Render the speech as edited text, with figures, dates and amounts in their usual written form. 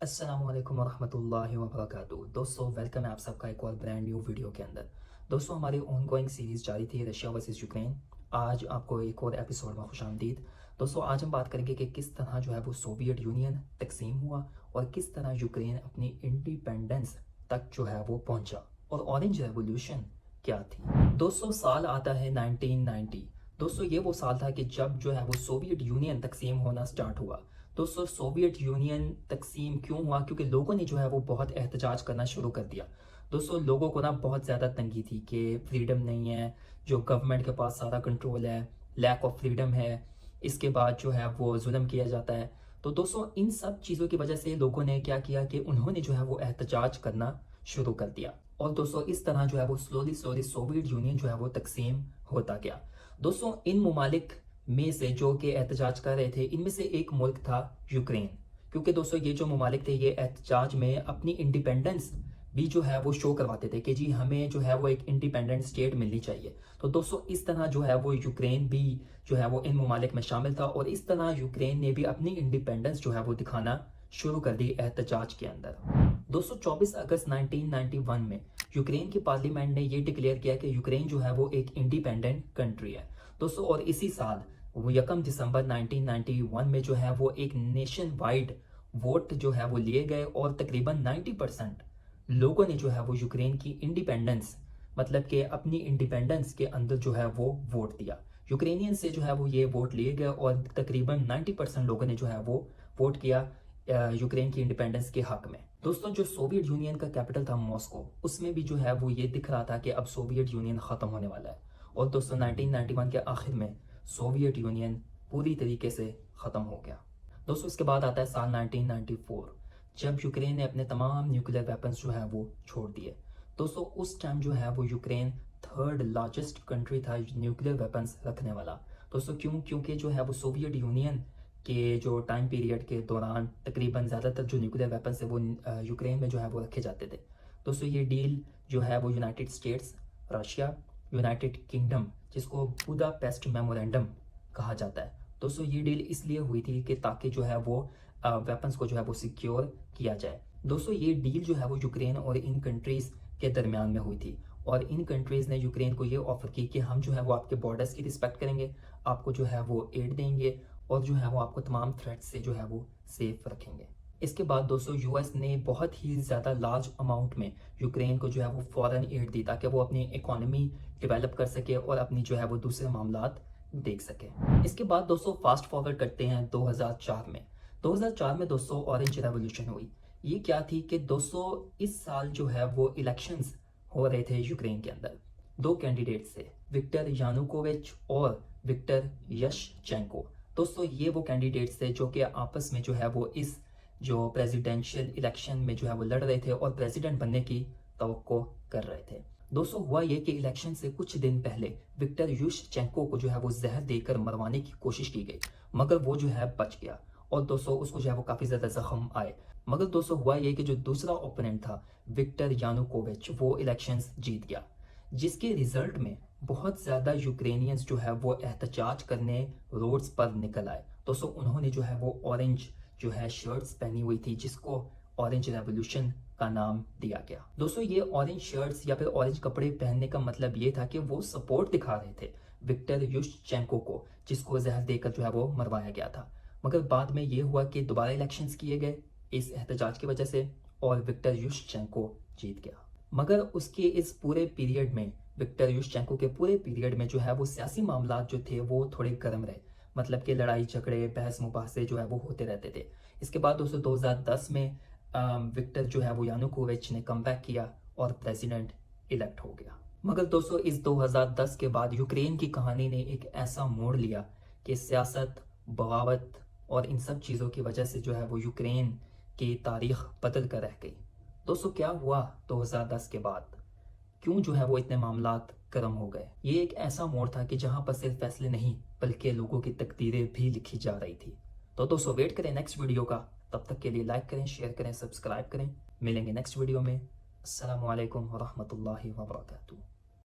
अस्सलाम वालेकुम वरहमतुल्लाहि वबरकातुहू। दोस्तों वेलकम है आप सबका एक और ब्रांड न्यू वीडियो के अंदर। दोस्तों हमारी ऑनगोइंग सीरीज़ जारी थी रशिया वर्सेस यूक्रेन। आज आपको एक और एपिसोड में खुशामदीद। दोस्तों आज हम बात करेंगे कि किस तरह जो है वो सोवियत यूनियन तकसीम हुआ और किस तरह यूक्रेन अपनी इंडिपेंडेंस तक जो है वो पहुंचा और ऑरेंज रेवोल्यूशन क्या थी। दोस्तों साल आता है 1990। दोस्तों ये वो साल था कि जब जो है वो सोवियत यूनियन तकसीम होना स्टार्ट हुआ। दोस्तों सोवियत यूनियन तकसीम क्यों हुआ? क्योंकि लोगों ने जो है वो बहुत एहतजाज करना शुरू कर दिया। दोस्तों लोगों को ना बहुत ज़्यादा तंगी थी कि फ्रीडम नहीं है, जो गवर्नमेंट के पास सारा कंट्रोल है, लैक ऑफ फ्रीडम है, इसके बाद जो है वो जुल्म किया जाता है। तो दोस्तों इन सब चीज़ों की वजह से लोगों ने क्या किया कि उन्होंने जो है वो एहतजाज करना शुरू कर दिया और दोस्तों इस तरह जो है वो स्लोली स्लोली सोवियत यूनियन जो है वो तकसीम होता गया। दोस्तों इन ममालिक में से जो कि एहतजाज कर रहे थे इनमें से एक मुल्क था यूक्रेन। क्योंकि दोस्तों ये जो ममालिक थे ये एहतजाज में अपनी इंडिपेंडेंस भी जो है वो शो करवाते थे कि जी हमें जो है वो एक इंडिपेंडेंट स्टेट मिलनी चाहिए। तो दोस्तों इस तरह जो है वो यूक्रेन भी जो है वो इन ममालिक में शामिल था और इस तरह यूक्रेन ने भी अपनी इंडिपेंडेंस जो है वो दिखाना शुरू कर दी एहतजाज के अंदर। दोस्तों 24 अगस्त 1991 में यूक्रेन की पार्लियामेंट ने ये डिक्लेयर किया कि यूक्रेन जो है वो एक इंडिपेंडेंट कंट्री है। दोस्तों और इसी साल वो 1 दिसंबर 1991 में जो है वो एक नेशन वाइड वोट जो है वो लिए गए और तकरीबन 90% लोगों ने जो है वो यूक्रेन की इंडिपेंडेंस मतलब कि अपनी इंडिपेंडेंस के अंदर जो है वो वोट दिया। यूक्रेनियन से जो है वो ये वोट लिए गए और तकरीबन 90% लोगों ने जो है वो वोट किया यूक्रेन की इंडिपेंडेंस के हक में। दोस्तों जो सोवियत यूनियन का कैपिटल था मॉस्को, उसमें भी जो है वो ये दिख रहा था कि अब सोवियत यूनियन ख़त्म होने वाला है। और दोस्तों 1991 के आखिर में सोवियत यूनियन पूरी तरीके से ख़त्म हो गया। दोस्तों इसके बाद आता है साल 1994 जब यूक्रेन ने अपने तमाम न्यूक्लियर वेपन्स जो है वो छोड़ दिए। दोस्तों उस टाइम जो है वो यूक्रेन थर्ड लार्जेस्ट कंट्री था न्यूक्लियर वेपन्स रखने वाला। दोस्तों क्यों? क्योंकि जो है वो सोवियत यूनियन के जो टाइम पीरियड के दौरान तकरीबन ज़्यादातर जो न्यूक्लियर वेपन्स है वो यूक्रेन में जो है वो रखे जाते थे। दोस्तों ये डील जो है वो United states, Russia, United kingdom जिसको बुदापेस्ट मेमोरेंडम कहा जाता है। दोस्तों ये डील इसलिए हुई थी कि ताकि जो है वो वेपन्स को जो है वो सिक्योर किया जाए। दोस्तों ये डील जो है वो यूक्रेन और इन कंट्रीज़ के दरमियान में हुई थी और इन कंट्रीज़ ने यूक्रेन को ये ऑफर की कि हम जो है वो आपके बॉर्डर्स की रिस्पेक्ट करेंगे, आपको जो है वो एड देंगे और जो है वो आपको तमाम थ्रेट्स से जो है वो सेफ रखेंगे। इसके बाद दोस्तों यूएस ने बहुत ही ज़्यादा लार्ज अमाउंट में यूक्रेन को जो है वो फॉरेन एड दी ताकि वो अपनी इकोनॉमी डेवलप कर सके और अपनी जो है वो दूसरे मामलात देख सके। इसके बाद दोस्तों फास्ट फॉरवर्ड करते हैं 2004 में। 2004 में दोस्तों ऑरेंज रेवोल्यूशन हुई। ये क्या थी कि दोस्तों इस साल जो है वो इलेक्शंस हो रहे थे यूक्रेन के अंदर। दो कैंडिडेट्स थे, विक्टर यानुकोविच और विक्टर यशचेंको। दोस्तों ये वो कैंडिडेट्स थे जो कि आपस में जो है वो इस जो प्रेसिडेंशियल इलेक्शन में जो है वो लड़ रहे थे और प्रेसिडेंट बनने की तवक्को कर रहे थे। दोस्तों हुआ ये कि इलेक्शन से कुछ दिन पहले विक्टर युशचेंको को जो है वो जहर देकर मरवाने की कोशिश की गई, मगर वो जो है बच गया और दोस्तों उसको जो है वो काफ़ी ज़्यादा जख्म आए। मगर दोस्तों हुआ ये कि जो दूसरा ओपोनेंट था विक्टर यानुकोविच वो इलेक्शंस जीत गया, जिसके रिजल्ट में बहुत ज़्यादा यूक्रेनियंस जो है वो एहतजाज करने रोड्स पर निकल आए। दोस्तों उन्होंने जो है वो ऑरेंज जो है शर्ट्स पहनी हुई थी जिसको ऑरेंज रेवोल्यूशन का नाम दिया गया। दोस्तों ये ऑरेंज शर्ट्स या फिर ऑरेंज कपड़े पहनने का मतलब ये था कि वो सपोर्ट दिखा रहे थे विक्टर युशचेंको को, जिसको जहर देकर जो है वो मरवाया गया था। मगर बाद में ये हुआ कि दोबारा इलेक्शंस किए गए इस एहतजाज की वजह से और विक्टर युशचेंको जीत गया। मगर उसके इस पूरे पीरियड में विक्टर युशचेंको के पूरे पीरियड में जो है वो सियासी मामला जो थे वो थोड़े गर्म रहे, मतलब कि लड़ाई झगड़े बहस मुबाहसे जो है वो होते रहते थे। इसके बाद दोस्तों 2010 में विक्टर जो है वो यानुकोविच ने कमबैक किया और प्रेसिडेंट इलेक्ट हो गया। मगर दोस्तों इस 2010 के बाद यूक्रेन की कहानी ने एक ऐसा मोड़ लिया कि सियासत, बगावत और इन सब चीज़ों की वजह से जो है वो यूक्रेन की तारीख बदल कर रह गई। दोस्तों क्या हुआ 2010 के बाद? क्यों जो है वो इतने मामलात गर्म हो गए? ये एक ऐसा मोड़ था कि जहां पर सिर्फ फैसले नहीं बल्कि लोगों की तकदीरें भी लिखी जा रही थी। तो दोस्तों वेट करें नेक्स्ट वीडियो का। तब तक के लिए लाइक करें, शेयर करें, सब्सक्राइब करें। मिलेंगे नेक्स्ट वीडियो में। अस्सलाम वालेकुम वरहमतुल्लाहि वबरकातुहू।